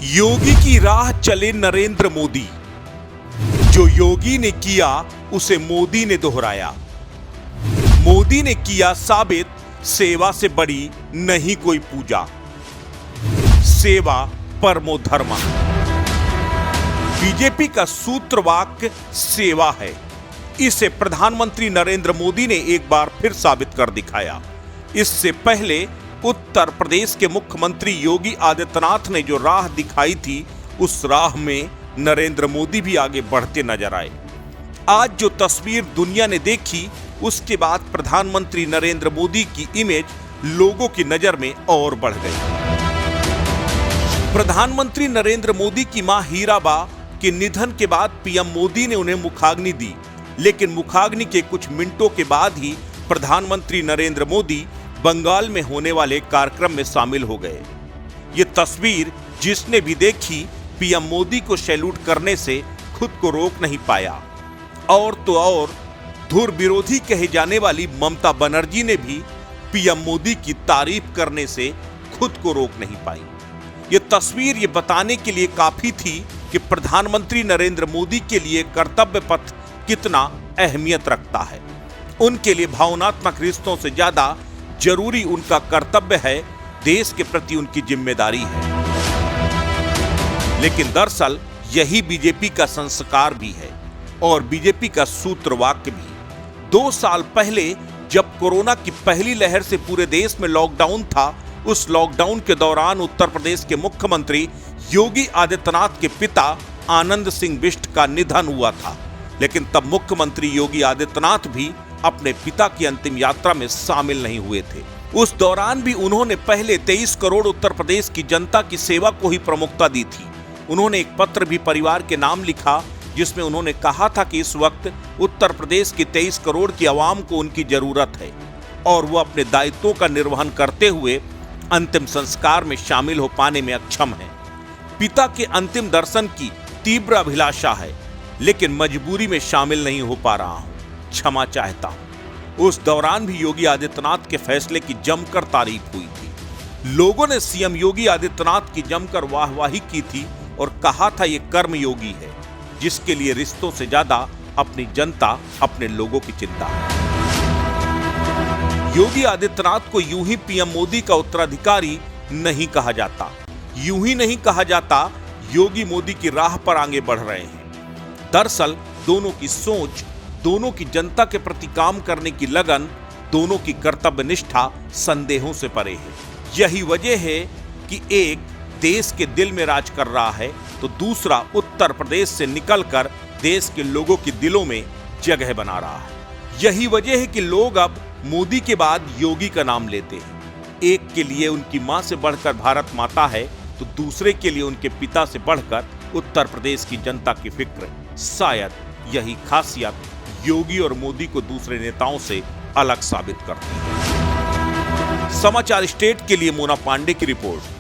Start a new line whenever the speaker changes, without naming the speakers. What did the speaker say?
योगी की राह चले नरेंद्र मोदी। जो योगी ने किया उसे मोदी ने दोहराया। मोदी ने किया साबित, सेवा से बड़ी नहीं कोई पूजा, सेवा परमो धर्मा। बीजेपी का सूत्र वाक्य सेवा है। इसे प्रधानमंत्री नरेंद्र मोदी ने एक बार फिर साबित कर दिखाया। इससे पहले उत्तर प्रदेश के मुख्यमंत्री योगी आदित्यनाथ ने जो राह दिखाई थी, उस राह में नरेंद्र मोदी भी आगे बढ़ते नजर आए। आज जो तस्वीर दुनिया ने देखी, उसके बाद प्रधानमंत्री नरेंद्र मोदी की इमेज लोगों की नजर में और बढ़ गई। प्रधानमंत्री नरेंद्र मोदी की मां हीराबा के निधन के बाद पीएम मोदी ने उन्हें मुखाग्नि दी, लेकिन मुखाग्नि के कुछ मिनटों के बाद ही प्रधानमंत्री नरेंद्र मोदी बंगाल में होने वाले कार्यक्रम में शामिल हो गए। ये तस्वीर जिसने भी देखी, पीएम मोदी को सैल्यूट करने से खुद को रोक नहीं पाया। और तो और धुर विरोधी कहे जाने वाली ममता बनर्जी ने भी पीएम मोदी की तारीफ करने से खुद को रोक नहीं पाई। ये तस्वीर ये बताने के लिए काफी थी कि प्रधानमंत्री नरेंद्र मोदी के लिए कर्तव्य पथ कितना अहमियत रखता है। उनके लिए भावनात्मक रिश्तों से ज्यादा जरूरी उनका कर्तव्य है, देश के प्रति उनकी जिम्मेदारी है। लेकिन दरअसल यही बीजेपी का संस्कार भी है और बीजेपी का सूत्र वाक्य भी। 2 साल पहले जब कोरोना की पहली लहर से पूरे देश में लॉकडाउन था, उस लॉकडाउन के दौरान उत्तर प्रदेश के मुख्यमंत्री योगी आदित्यनाथ के पिता आनंद सिंह बिष्ट का निधन हुआ था। लेकिन तब मुख्यमंत्री योगी आदित्यनाथ भी अपने पिता की अंतिम यात्रा में शामिल नहीं हुए थे। उस दौरान भी उन्होंने पहले 23 करोड़ उत्तर प्रदेश की जनता की सेवा को ही प्रमुखता दी थी। उन्होंने एक पत्र भी परिवार के नाम लिखा, जिसमें उन्होंने कहा था कि इस वक्त उत्तर प्रदेश की 23 करोड़ की आवाम को उनकी जरूरत है और वो अपने दायित्वों का निर्वहन करते हुए अंतिम संस्कार में शामिल हो पाने में अक्षम है। पिता के अंतिम दर्शन की तीव्र अभिलाषा है, लेकिन मजबूरी में शामिल नहीं हो पा रहा हूं, क्षमा चाहता हूं। उस दौरान भी योगी आदित्यनाथ के फैसले की जमकर तारीफ हुई थी। लोगों ने सीएम योगी आदित्यनाथ की जमकर वाहवाही की थी और कहा था ये कर्म योगी है, जिसके लिए रिश्तों से ज्यादा अपनी जनता, अपने लोगों की चिंता है। योगी आदित्यनाथ को यूं ही पीएम मोदी का उत्तराधिकारी नहीं कहा जाता। यूं ही नहीं कहा जाता, योगी मोदी की राह पर आगे बढ़ रहे हैं। दरअसल दोनों की सोच, दोनों की जनता के प्रति काम करने की लगन, दोनों की कर्तव्य निष्ठा संदेहों से परे है। यही वजह है कि एक देश के दिल में राज कर रहा है, तो दूसरा उत्तर प्रदेश से निकलकर देश के लोगों के दिलों में जगह बना रहा है। यही वजह है कि लोग अब मोदी के बाद योगी का नाम लेते हैं। एक के लिए उनकी मां से बढ़कर भारत माता है, तो दूसरे के लिए उनके पिता से बढ़कर उत्तर प्रदेश की जनता की फिक्र। शायद यही खासियत योगी और मोदी को दूसरे नेताओं से अलग साबित करती है। समाचार स्टेट के लिए मोना पांडे की रिपोर्ट।